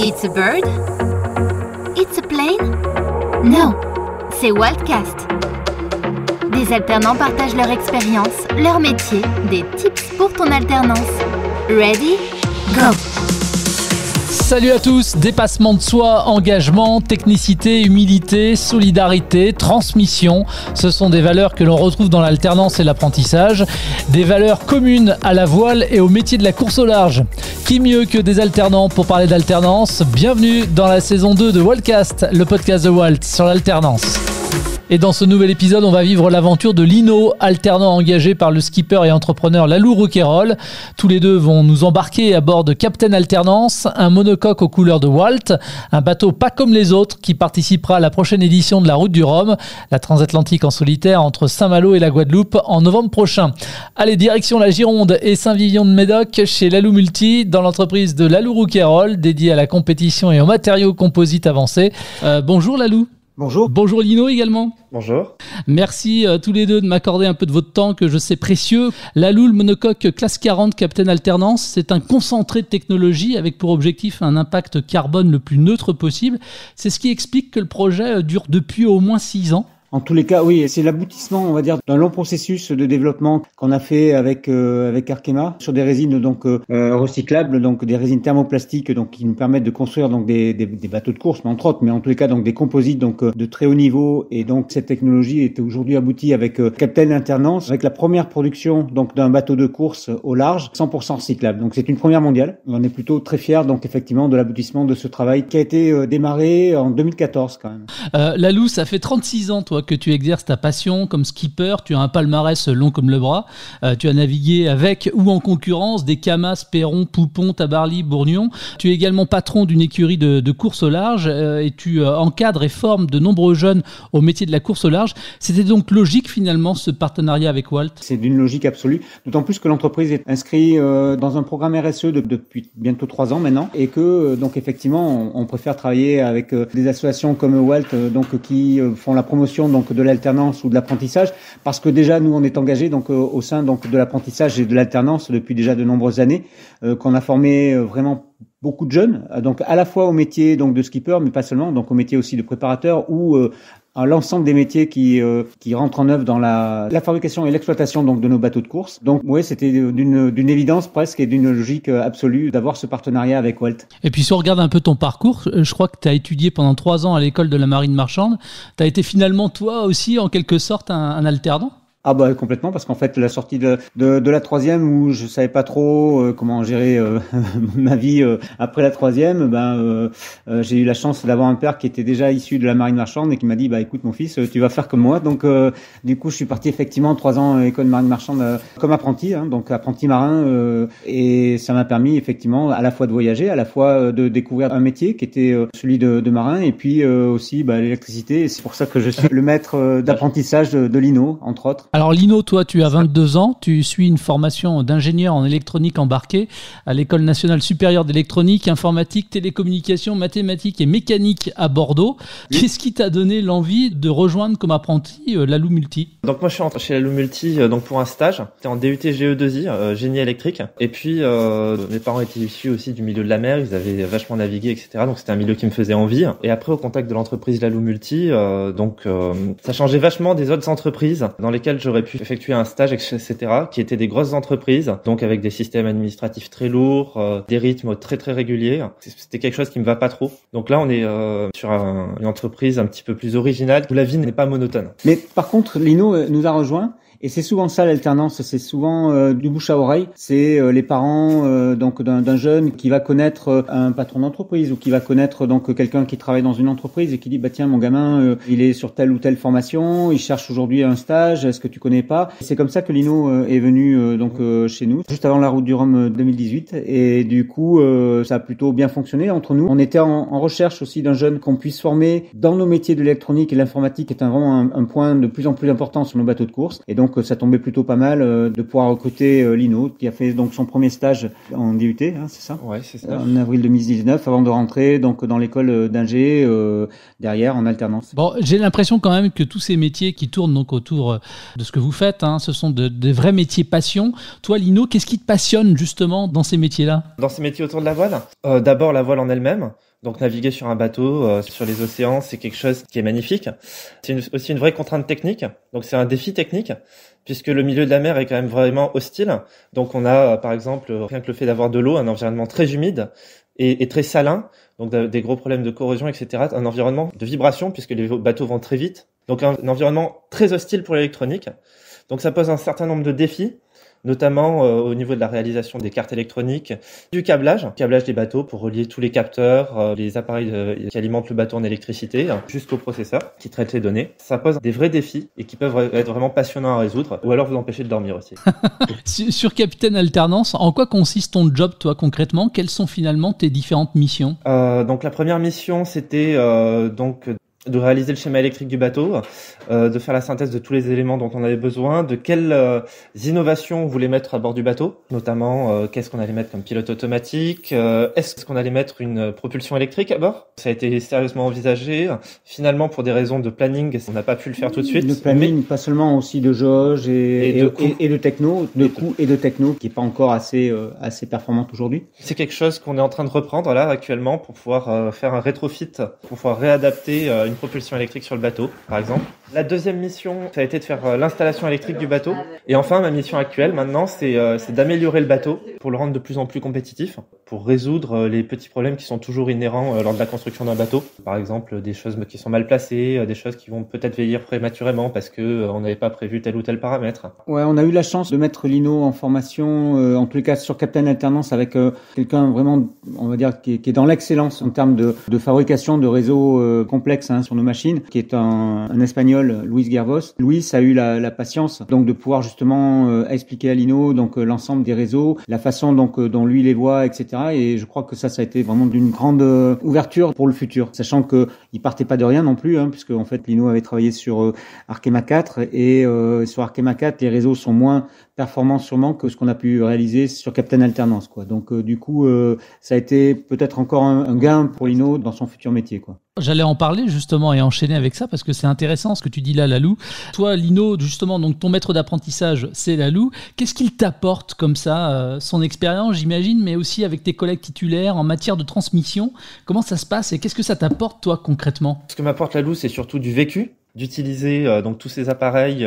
It's a bird? It's a plane? No, c'est Waltcast. Des alternants partagent leur expérience, leur métier, des tips pour ton alternance. Ready? Go! Salut à tous, dépassement de soi, engagement, technicité, humilité, solidarité, transmission, ce sont des valeurs que l'on retrouve dans l'alternance et l'apprentissage, des valeurs communes à la voile et au métier de la course au large. Qui mieux que des alternants pour parler d'alternance? Bienvenue dans la saison 2 de Waltcast, le podcast de Walt sur l'alternance. Et dans ce nouvel épisode, on va vivre l'aventure de Lino, alternant engagé par le skipper et entrepreneur Lalou Rouquayrol. Tous les deux vont nous embarquer à bord de Captain Alternance, un monocoque aux couleurs de Walt, un bateau pas comme les autres qui participera à la prochaine édition de la Route du Rhum, la transatlantique en solitaire entre Saint-Malo et la Guadeloupe en novembre prochain. Allez, direction la Gironde et Saint-Vivien-de-Médoc chez Lalou Multi, dans l'entreprise de Lalou Rouquayrol, dédiée à la compétition et aux matériaux composites avancés. Bonjour Lalou. Bonjour. Bonjour Lino également. Bonjour. Merci tous les deux de m'accorder un peu de votre temps que je sais précieux. Lalou, le monocoque classe 40 Captain Alternance, c'est un concentré de technologie avec pour objectif un impact carbone le plus neutre possible. C'est ce qui explique que le projet dure depuis au moins 6 ans. En tous les cas, oui, c'est l'aboutissement, on va dire, d'un long processus de développement qu'on a fait avec Arkema sur des résines donc recyclables, donc des résines thermoplastiques, donc qui nous permettent de construire donc des bateaux de course, mais entre autres, mais en tous les cas donc des composites donc de très haut niveau. Et donc cette technologie est aujourd'hui aboutie avec Captain Alternance, avec la première production donc d'un bateau de course au large, 100% recyclable. Donc c'est une première mondiale. On est plutôt très fiers donc effectivement de l'aboutissement de ce travail qui a été démarré en 2014 quand même. Lalou, ça fait 36 ans toi que tu exerces ta passion comme skipper, tu as un palmarès long comme le bras, tu as navigué avec ou en concurrence des Camas, Perron, Poupon, Tabarly, Bourgnon. Tu es également patron d'une écurie de course au large et tu encadres et formes de nombreux jeunes au métier de la course au large. C'était donc logique finalement ce partenariat avec Walt? C'est d'une logique absolue, d'autant plus que l'entreprise est inscrite dans un programme RSE depuis bientôt 3 ans maintenant et que donc effectivement on préfère travailler avec des associations comme Walt donc qui font la promotion donc de l'alternance ou de l'apprentissage, parce que déjà nous on est engagés donc au sein donc de l'apprentissage et de l'alternance depuis déjà de nombreuses années, qu'on a formé vraiment beaucoup de jeunes, donc à la fois au métier donc de skipper, mais pas seulement, donc au métier aussi de préparateur ou à l'ensemble des métiers qui rentrent en œuvre dans la fabrication et l'exploitation donc de nos bateaux de course. Donc oui, c'était d'une évidence presque et d'une logique absolue d'avoir ce partenariat avec Walt. Et puis si on regarde un peu ton parcours, je crois que tu as étudié pendant 3 ans à l'école de la marine marchande. Tu as été finalement toi aussi en quelque sorte un alternant? Ah bah complètement, parce qu'en fait la sortie de la 3e où je savais pas trop comment gérer ma vie après la 3e, j'ai eu la chance d'avoir un père qui était déjà issu de la marine marchande et qui m'a dit écoute mon fils, tu vas faire comme moi. Donc du coup je suis parti effectivement 3 ans à l'école de marine marchande comme apprenti, donc apprenti marin, et ça m'a permis effectivement à la fois de voyager, à la fois de découvrir un métier qui était celui de marin, et puis aussi l'électricité. Et c'est pour ça que je suis le maître d'apprentissage de Lino entre autres. Alors Lino, toi tu as 22 ans, tu suis une formation d'ingénieur en électronique embarquée à l'École nationale supérieure d'électronique, informatique, télécommunications, mathématiques et mécanique à Bordeaux. Oui. Qu'est-ce qui t'a donné l'envie de rejoindre comme apprenti Lalou Multi? Donc moi je suis rentré chez Lalou Multi donc pour un stage, c'était en DUT GE2I, génie électrique, et puis mes parents étaient issus aussi du milieu de la mer, ils avaient vachement navigué, etc. Donc c'était un milieu qui me faisait envie. Et après au contact de l'entreprise Lalou Multi, ça changeait vachement des autres entreprises dans lesquelles j'aurais pu effectuer un stage, etc., qui étaient des grosses entreprises, donc avec des systèmes administratifs très lourds, des rythmes très très réguliers. C'était quelque chose qui me va pas trop. Donc là, on est sur une entreprise un petit peu plus originale, où la vie n'est pas monotone. Mais par contre, Lino nous a rejoint. Et c'est souvent ça l'alternance, c'est souvent du bouche à oreille. C'est les parents donc d'un jeune qui va connaître un patron d'entreprise ou qui va connaître donc quelqu'un qui travaille dans une entreprise et qui dit tiens mon gamin il est sur telle ou telle formation, il cherche aujourd'hui un stage, est-ce que tu connais pas? C'est comme ça que Lino est venu donc chez nous juste avant la Route du Rhum 2018, et du coup ça a plutôt bien fonctionné entre nous. On était en recherche aussi d'un jeune qu'on puisse former dans nos métiers de l'électronique, et l'informatique est vraiment un point de plus en plus important sur nos bateaux de course, et donc ça tombait plutôt pas mal de pouvoir recruter Lino, qui a fait donc son premier stage en DUT, c'est ça? Ouais, c'est ça. En avril 2019, avant de rentrer donc dans l'école d'ingé derrière en alternance. Bon, j'ai l'impression quand même que tous ces métiers qui tournent donc autour de ce que vous faites, ce sont des vrais métiers passion. Toi, Lino, qu'est-ce qui te passionne justement dans ces métiers-là? Dans ces métiers autour de la voile, d'abord la voile en elle-même. Donc naviguer sur un bateau, sur les océans, c'est quelque chose qui est magnifique. C'est aussi une vraie contrainte technique. Donc c'est un défi technique, puisque le milieu de la mer est quand même vraiment hostile. Donc on a, par exemple, rien que le fait d'avoir de l'eau, un environnement très humide et très salin, donc des gros problèmes de corrosion, etc. Un environnement de vibration, puisque les bateaux vont très vite. Donc un environnement très hostile pour l'électronique. Donc ça pose un certain nombre de défis, notamment au niveau de la réalisation des cartes électroniques, du câblage des bateaux pour relier tous les capteurs, les appareils qui alimentent le bateau en électricité, jusqu'au processeur qui traite les données. Ça pose des vrais défis et qui peuvent être vraiment passionnants à résoudre, ou alors vous empêcher de dormir aussi. Sur Capitaine Alternance, en quoi consiste ton job, toi, concrètement? Quelles sont finalement tes différentes missions? Donc la première mission, c'était de réaliser le schéma électrique du bateau, de faire la synthèse de tous les éléments dont on avait besoin, de quelles innovations on voulait mettre à bord du bateau, notamment qu'est-ce qu'on allait mettre comme pilote automatique, est-ce qu'on allait mettre une propulsion électrique à bord. Ça a été sérieusement envisagé. Finalement, pour des raisons de planning, on n'a pas pu le faire tout de suite. De planning, pas seulement aussi de jauge et de techno, de coût et de techno, qui est pas encore assez performante aujourd'hui. C'est quelque chose qu'on est en train de reprendre là actuellement pour pouvoir faire un rétrofit, pour pouvoir réadapter une propulsion électrique sur le bateau, par exemple. La deuxième mission, ça a été de faire l'installation électrique du bateau. Et enfin, ma mission actuelle, maintenant, c'est d'améliorer le bateau pour le rendre de plus en plus compétitif, pour résoudre les petits problèmes qui sont toujours inhérents lors de la construction d'un bateau. Par exemple, des choses qui sont mal placées, des choses qui vont peut-être vieillir prématurément parce que on n'avait pas prévu tel ou tel paramètre. Ouais, on a eu la chance de mettre Lino en formation, en tous les cas sur Capitaine Alternance, avec quelqu'un vraiment, on va dire, qui est dans l'excellence en termes de fabrication de réseaux complexes sur nos machines, qui est un Espagnol, Luis Gervos. Luis a eu la patience donc de pouvoir justement expliquer à Lino donc l'ensemble des réseaux, la façon donc dont lui les voit, etc. Et je crois que ça a été vraiment d'une grande ouverture pour le futur, sachant que il partait pas de rien non plus, puisque en fait Lino avait travaillé sur Arkema 4 et sur Arkema 4 les réseaux sont moins performants sûrement que ce qu'on a pu réaliser sur Capitaine Alternance, quoi. Donc du coup ça a été peut-être encore un gain pour Lino dans son futur métier, quoi. J'allais en parler justement et enchaîner avec ça parce que c'est intéressant ce que tu dis là, Lalou. Toi, Lino, justement, donc ton maître d'apprentissage, c'est Lalou. Qu'est-ce qu'il t'apporte comme ça, son expérience, j'imagine, mais aussi avec tes collègues titulaires en matière de transmission? Comment ça se passe et qu'est-ce que ça t'apporte, toi, concrètement? Ce que m'apporte Lalou, c'est surtout du vécu, d'utiliser donc tous ces appareils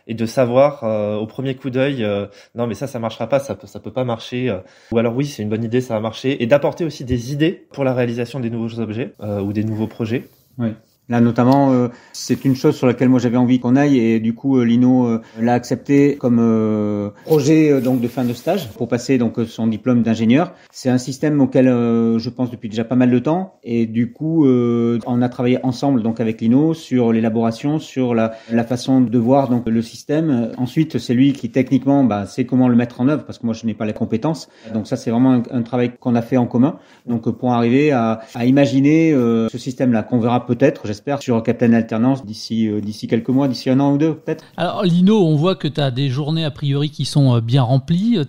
et de savoir au premier coup d'œil non mais ça marchera pas, ça peut pas marcher, ou alors oui c'est une bonne idée, ça va marcher, et d'apporter aussi des idées pour la réalisation des nouveaux objets ou des nouveaux projets. Oui. Là, notamment, c'est une chose sur laquelle moi j'avais envie qu'on aille, et du coup, Lino l'a accepté comme projet donc de fin de stage pour passer donc son diplôme d'ingénieur. C'est un système auquel je pense depuis déjà pas mal de temps, et du coup, on a travaillé ensemble donc avec Lino sur l'élaboration, sur la façon de voir donc le système. Ensuite, c'est lui qui techniquement sait comment le mettre en œuvre, parce que moi je n'ai pas les compétences. Donc ça, c'est vraiment un travail qu'on a fait en commun. Donc pour arriver à imaginer ce système-là qu'on verra peut-être, j'espère, sur Capitaine Alternance d'ici quelques mois, d'ici un an ou deux peut-être. Alors Lino, on voit que tu as des journées a priori qui sont bien remplies.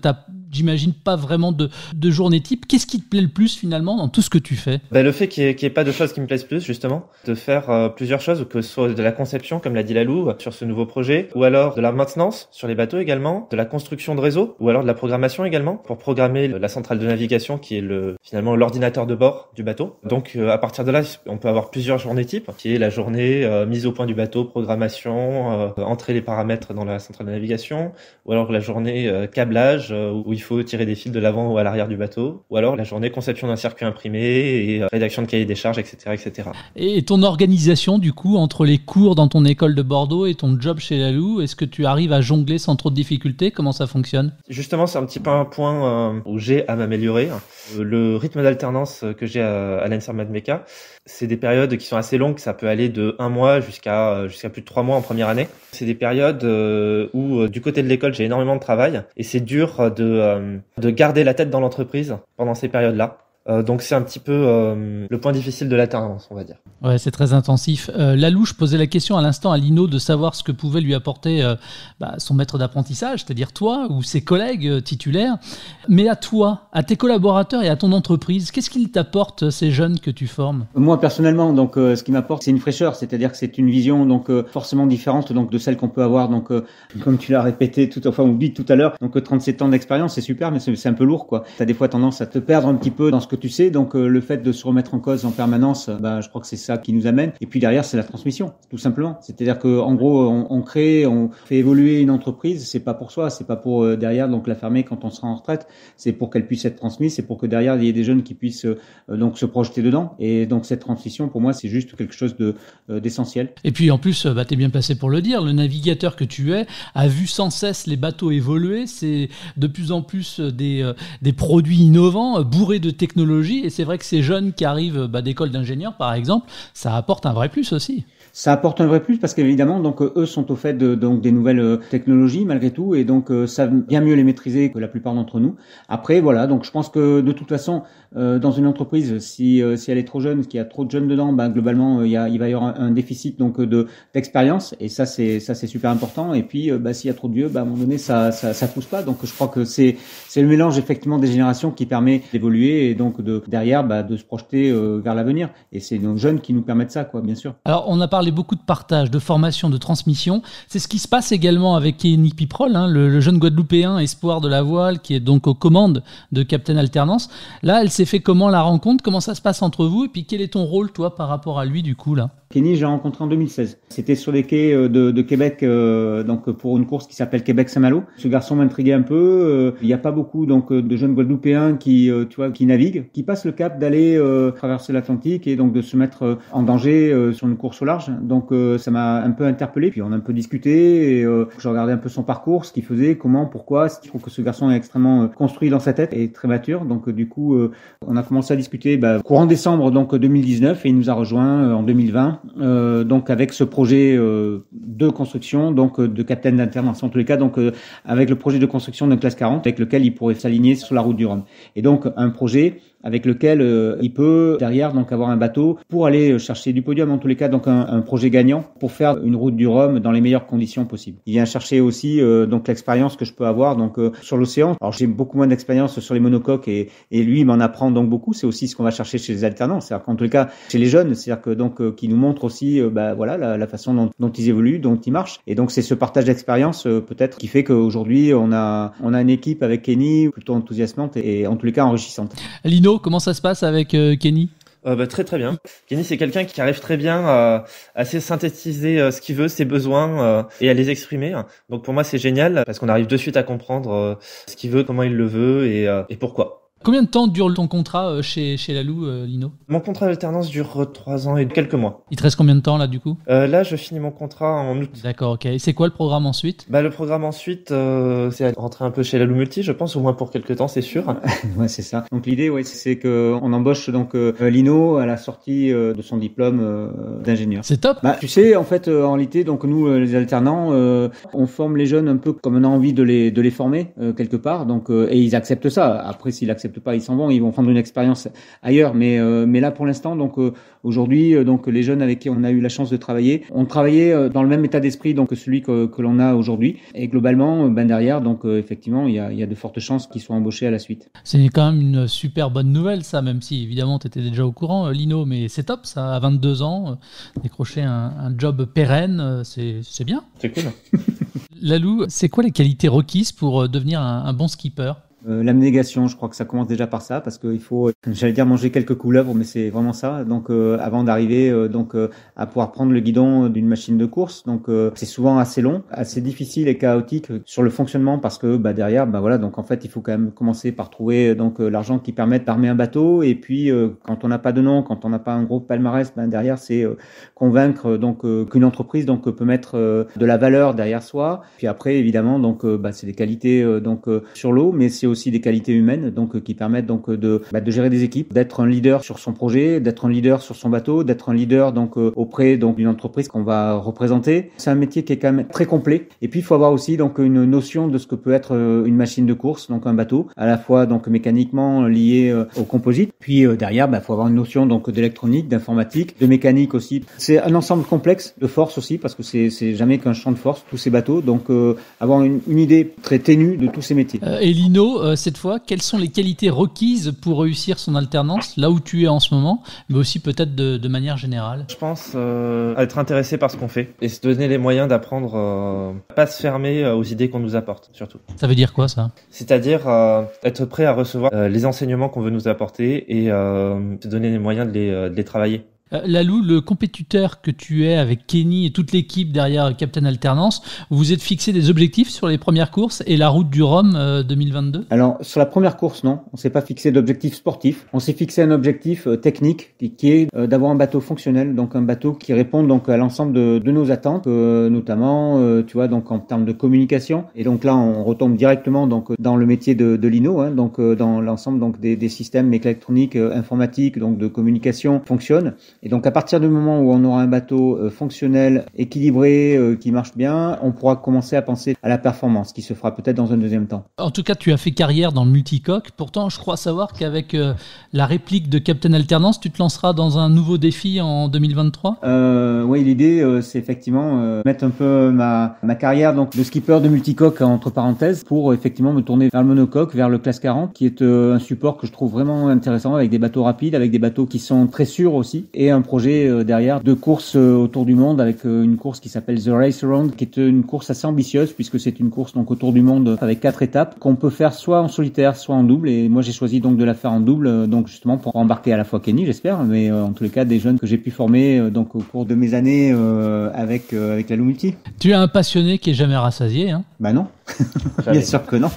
J'imagine pas vraiment de journée type. Qu'est-ce qui te plaît le plus finalement dans tout ce que tu fais? Le fait qu'il y ait pas de choses qui me plaisent plus, justement, de faire plusieurs choses, que ce soit de la conception, comme l'a dit Lalou, sur ce nouveau projet, ou alors de la maintenance sur les bateaux également, de la construction de réseau, ou alors de la programmation également, pour programmer la centrale de navigation qui est finalement l'ordinateur de bord du bateau. Donc à partir de là, on peut avoir plusieurs journées types, qui est la journée mise au point du bateau, programmation, entrer les paramètres dans la centrale de navigation, ou alors la journée câblage, où il faut tirer des fils de l'avant ou à l'arrière du bateau, ou alors la journée conception d'un circuit imprimé et rédaction de cahier des charges, etc., etc. Et ton organisation, du coup, entre les cours dans ton école de Bordeaux et ton job chez Lalou, est-ce que tu arrives à jongler sans trop de difficultés? Comment ça fonctionne? Justement, c'est un petit peu un point où j'ai à m'améliorer. Le rythme d'alternance que j'ai à l'ENSERM Admeca, c'est des périodes qui sont assez longues, ça peut aller de 1 mois jusqu'à plus de 3 mois en première année. C'est des périodes où du côté de l'école, j'ai énormément de travail et c'est dur de garder la tête dans l'entreprise pendant ces périodes-là. Donc c'est un petit peu le point difficile de l'alternance, on va dire. Ouais, c'est très intensif. Lalou, je posais la question à l'instant à Lino de savoir ce que pouvait lui apporter son maître d'apprentissage, c'est-à-dire toi ou ses collègues titulaires. Mais à toi, à tes collaborateurs et à ton entreprise, qu'est-ce qu'ils t'apportent, ces jeunes que tu formes? Moi personnellement, donc ce qui m'apporte, c'est une fraîcheur, c'est-à-dire que c'est une vision donc forcément différente donc de celle qu'on peut avoir, donc comme tu l'as répété ou dit tout à l'heure, donc 37 ans d'expérience, c'est super, mais c'est un peu lourd, quoi. T'as des fois tendance à te perdre un petit peu dans ce lorsque tu sais, donc le fait de se remettre en cause en permanence, je crois que c'est ça qui nous amène. Et puis derrière, c'est la transmission, tout simplement. C'est-à-dire que en gros, on crée, on fait évoluer une entreprise. C'est pas pour soi, c'est pas pour derrière donc la fermer quand on sera en retraite. C'est pour qu'elle puisse être transmise, c'est pour que derrière il y ait des jeunes qui puissent donc se projeter dedans. Et donc cette transmission, pour moi, c'est juste quelque chose d'essentiel. Et puis en plus, t'es bien placé pour le dire. Le navigateur que tu es a vu sans cesse les bateaux évoluer. C'est de plus en plus des produits innovants, bourrés de technologie. Et c'est vrai que ces jeunes qui arrivent d'écoles d'ingénieurs, par exemple, ça apporte un vrai plus aussi. Ça apporte un vrai plus parce qu'évidemment, donc eux sont au fait donc des nouvelles technologies malgré tout et donc savent bien mieux les maîtriser que la plupart d'entre nous. Après, voilà, donc je pense que de toute façon, dans une entreprise, si elle est trop jeune, qu'il y a trop de jeunes dedans, globalement, il va y avoir un déficit donc d'expérience et ça c'est super important. Et puis, s'il y a trop de vieux, à un moment donné, ça pousse pas. Donc je crois que c'est le mélange effectivement des générations qui permet d'évoluer et donc derrière de se projeter vers l'avenir. Et c'est nos jeunes qui nous permettent ça, quoi, bien sûr. Alors on a parlé beaucoup de partage, de formation, de transmission. C'est ce qui se passe également avec Kenny Piprol, le jeune Guadeloupéen espoir de la voile qui est donc aux commandes de Captain Alternance. Là, elle s'est fait comment la rencontre? Comment ça se passe entre vous? Et puis quel est ton rôle, toi, par rapport à lui, du coup, là? Kenny, j'ai rencontré en 2016. C'était sur les quais de Québec, donc pour une course qui s'appelle Québec-Saint-Malo. Ce garçon m'intriguait un peu. Il n'y a pas beaucoup donc de jeunes Guadeloupéens qui naviguent, qui passent le cap d'aller traverser l'Atlantique et donc de se mettre en danger sur une course au large. Donc ça m'a un peu interpellé. Puis on a un peu discuté. Et, je regardais un peu son parcours, ce qu'il faisait, comment, pourquoi. Je trouve que ce garçon est extrêmement construit dans sa tête et très mature. Donc du coup, on a commencé à discuter courant décembre donc 2019 et il nous a rejoint en 2020. Donc avec ce projet de construction donc de Captain d'Alternance en tous les cas donc avec le projet de construction d'un classe 40 avec lequel il pourrait s'aligner sur la route du Rhum et donc un projet avec lequel il peut derrière donc avoir un bateau pour aller chercher du podium en tous les cas donc un projet gagnant pour faire une route du Rhum dans les meilleures conditions possibles. Il vient chercher aussi donc l'expérience que je peux avoir donc sur l'océan. Alors j'ai beaucoup moins d'expérience sur les monocoques et lui il m'en apprend donc beaucoup. C'est aussi ce qu'on va chercher chez les alternants, c'est-à-dire qu'en tous les cas chez les jeunes, c'est-à-dire que donc qui nous montrent aussi la façon dont ils évoluent, dont ils marchent et donc c'est ce partage d'expérience peut-être qui fait qu'aujourd'hui on a une équipe avec Kenny plutôt enthousiasmante et en tous les cas enrichissante. Lino, comment ça se passe avec Kenny? Très très bien. Kenny, c'est quelqu'un qui arrive très bien à synthétiser ce qu'il veut, ses besoins et à les exprimer. Donc pour moi c'est génial parce qu'on arrive de suite à comprendre ce qu'il veut, comment il le veut et pourquoi. Combien de temps dure ton contrat chez Lalou, Lino? Mon contrat d'alternance dure 3 ans et quelques mois. Il te reste combien de temps là du coup? Là je finis mon contrat en août. D'accord, ok. Et c'est quoi le programme ensuite? Le programme ensuite c'est rentrer un peu chez Lalou Multi, je pense, au moins pour quelques temps, c'est sûr. Ouais, c'est ça. Donc l'idée c'est que on embauche donc Lino à la sortie de son diplôme d'ingénieur. C'est top. Tu sais en fait en réalité donc nous les alternants on forme les jeunes un peu comme on a envie de les former quelque part donc et ils acceptent ça. Après s'ils acceptent pas, ils s'en vont, ils vont prendre une expérience ailleurs. Mais là, pour l'instant, donc aujourd'hui, donc les jeunes avec qui on a eu la chance de travailler, on travaillait dans le même état d'esprit donc que celui que l'on a aujourd'hui. Et globalement, derrière, donc effectivement, il y a de fortes chances qu'ils soient embauchés à la suite. C'est quand même une super bonne nouvelle, ça, même si évidemment tu étais déjà au courant, Lino, mais c'est top, ça, à 22 ans, décrocher un job pérenne, c'est bien. C'est cool. Lalou, c'est quoi les qualités requises pour devenir un bon skipper? L'abnégation, je crois que ça commence déjà par ça, parce qu'il faut, j'allais dire manger quelques couleuvres, mais c'est vraiment ça. Donc, avant d'arriver à pouvoir prendre le guidon d'une machine de course, donc c'est souvent assez long, assez difficile et chaotique sur le fonctionnement, parce que derrière, voilà, donc en fait, il faut quand même commencer par trouver donc l'argent qui permette d'armer un bateau, et puis quand on n'a pas de nom, quand on n'a pas un gros palmarès, derrière, c'est convaincre donc qu'une entreprise donc peut mettre de la valeur derrière soi. Puis après, évidemment, donc c'est des qualités sur l'eau, mais c'est aussi des qualités humaines donc qui permettent donc de gérer des équipes, d'être un leader sur son projet, d'être un leader sur son bateau, d'être un leader donc auprès donc d'une entreprise qu'on va représenter. C'est un métier qui est quand même très complet et puis il faut avoir aussi donc une notion de ce que peut être une machine de course, donc un bateau, à la fois donc mécaniquement lié au composite, puis derrière faut avoir une notion donc d'électronique, d'informatique, de mécanique aussi. C'est un ensemble complexe de force aussi parce que c'est jamais qu'un champ de force tous ces bateaux, donc avoir une idée très ténue de tous ces métiers. Et Lino, cette fois, quelles sont les qualités requises pour réussir son alternance, là où tu es en ce moment, mais aussi peut-être de manière générale? Je pense être intéressé par ce qu'on fait et se donner les moyens d'apprendre, pas se fermer aux idées qu'on nous apporte, surtout. Ça veut dire quoi, ça? C'est-à-dire être prêt à recevoir les enseignements qu'on veut nous apporter et se donner les moyens de les travailler. Lalou, le compétiteur que tu es avec Kenny et toute l'équipe derrière Captain Alternance, vous vous êtes fixé des objectifs sur les premières courses et la route du Rhum 2022? Alors, sur la première course, non. On s'est pas fixé d'objectif sportif. On s'est fixé un objectif technique qui est d'avoir un bateau fonctionnel, donc un bateau qui répond donc à l'ensemble de nos attentes, notamment, tu vois, donc en termes de communication. Et donc là, on retombe directement donc dans le métier de Lino, hein, donc dans l'ensemble donc des systèmes électroniques, informatiques, donc de communication fonctionnent. Et donc à partir du moment où on aura un bateau fonctionnel, équilibré, qui marche bien, on pourra commencer à penser à la performance, qui se fera peut-être dans un deuxième temps. En tout cas, tu as fait carrière dans le multicoque. Pourtant, je crois savoir qu'avec la réplique de Captain Alternance, tu te lanceras dans un nouveau défi en 2023. Oui, l'idée, c'est effectivement mettre un peu ma carrière donc de skipper de multicoque entre parenthèses pour effectivement me tourner vers le monocoque, vers le classe 40, qui est un support que je trouve vraiment intéressant avec des bateaux rapides, avec des bateaux qui sont très sûrs aussi, et un projet derrière de course autour du monde avec une course qui s'appelle The Race Around, qui est une course assez ambitieuse puisque c'est une course donc autour du monde avec 4 étapes qu'on peut faire soit en solitaire, soit en double. Et moi j'ai choisi donc de la faire en double, donc justement pour embarquer à la fois Kenny, j'espère, mais en tous les cas des jeunes que j'ai pu former donc au cours de mes années avec la Lou Multi. Tu es un passionné qui est jamais rassasié, hein? Bah non, bien sûr que non.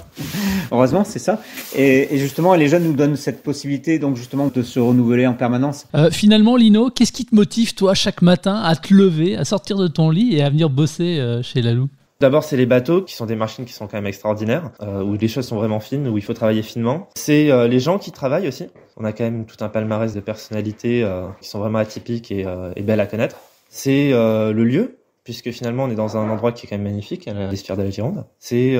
Heureusement, c'est ça. Et justement, les jeunes nous donnent cette possibilité donc justement de se renouveler en permanence. Finalement, Lino, qu'est-ce qui te motive toi chaque matin à te lever, à sortir de ton lit et à venir bosser chez Lalou? D'abord, c'est les bateaux qui sont des machines qui sont quand même extraordinaires, où les choses sont vraiment fines, où il faut travailler finement. C'est les gens qui travaillent aussi. On a quand même tout un palmarès de personnalités qui sont vraiment atypiques et belles à connaître. C'est le lieu, puisque finalement on est dans un endroit qui est quand même magnifique, à la Spire de la Gironde. C'est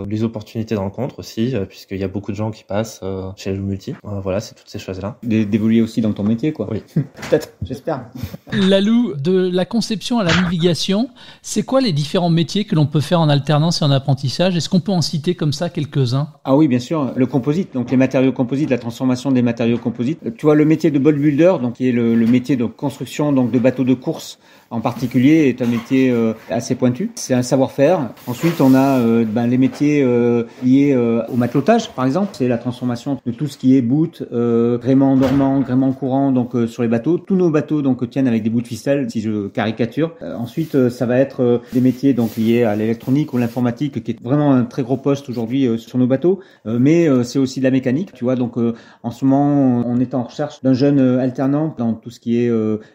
les opportunités de rencontre aussi, puisqu'il y a beaucoup de gens qui passent chez Lou Multi. Voilà, c'est toutes ces choses-là. D'évoluer aussi dans ton métier, quoi. Oui. Peut-être, j'espère. Lalou, de la conception à la navigation, c'est quoi les différents métiers que l'on peut faire en alternance et en apprentissage? Est-ce qu'on peut en citer comme ça quelques-uns? Ah oui, bien sûr. Le composite, donc les matériaux composites, la transformation des matériaux composites. Tu vois, le métier de boat builder, donc qui est le métier de construction donc de bateaux de course en particulier, est un métier assez pointu. C'est un savoir-faire. Ensuite, on a les métiers liés au matelotage, par exemple. C'est la transformation de tout ce qui est boot, gréement dormant, gréement courant, donc sur les bateaux. Tous nos bateaux donc tiennent avec des bouts de ficelle, si je caricature. Ensuite, ça va être des métiers donc liés à l'électronique ou l'informatique, qui est vraiment un très gros poste aujourd'hui sur nos bateaux. Mais c'est aussi de la mécanique. Tu vois, donc en ce moment, on est en recherche d'un jeune alternant dans tout ce qui est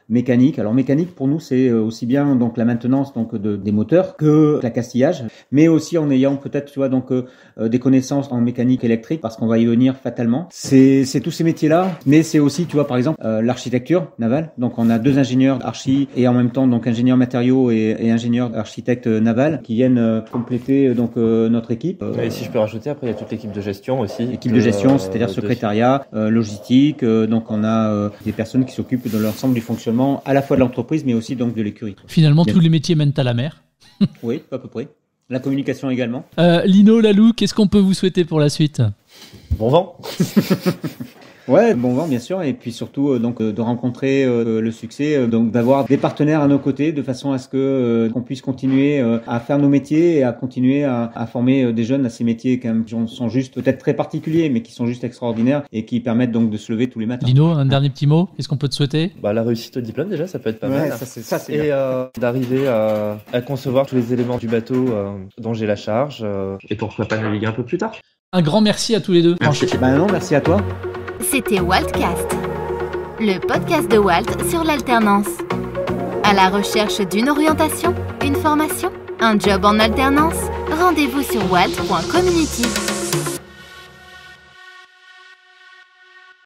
mécanique. Alors mécanique pour nous, c'est aussi bien donc la maintenance donc des moteurs que l'accastillage, mais aussi en ayant peut-être tu vois donc des connaissances en mécanique électrique, parce qu'on va y venir fatalement. C'est tous ces métiers-là, mais c'est aussi tu vois par exemple l'architecture navale. Donc on a 2 ingénieurs archi et en même temps donc ingénieurs matériaux et ingénieurs architectes navals qui viennent compléter donc notre équipe. Et si je peux rajouter, après il y a toute l'équipe de gestion aussi. L'équipe de gestion, c'est-à-dire secrétariat, logistique. Donc on a des personnes qui s'occupent de l'ensemble du fonctionnement à la fois de l'entreprise, mais aussi donc de l'écurie. Finalement, tous les métiers mènent à la mer. Oui, à peu près. La communication également. Lino, Lalou, qu'est-ce qu'on peut vous souhaiter pour la suite? Bon vent. Ouais, bon vent bien sûr, et puis surtout donc de rencontrer le succès, donc d'avoir des partenaires à nos côtés, de façon à ce que qu'on puisse continuer à faire nos métiers et à continuer à former des jeunes à ces métiers quand même qui sont juste peut-être très particuliers, mais qui sont juste extraordinaires et qui permettent donc de se lever tous les matins. Lino, un dernier petit mot, qu'est-ce qu'on peut te souhaiter? La réussite au diplôme déjà, ça peut être pas mal. Ça c'est et d'arriver à concevoir tous les éléments du bateau dont j'ai la charge et pourquoi pas naviguer un peu plus tard. Un grand merci à tous les deux. Merci. Non, merci à toi. C'était Waltcast, le podcast de Walt sur l'alternance. À la recherche d'une orientation, une formation, un job en alternance, rendez-vous sur walt.community.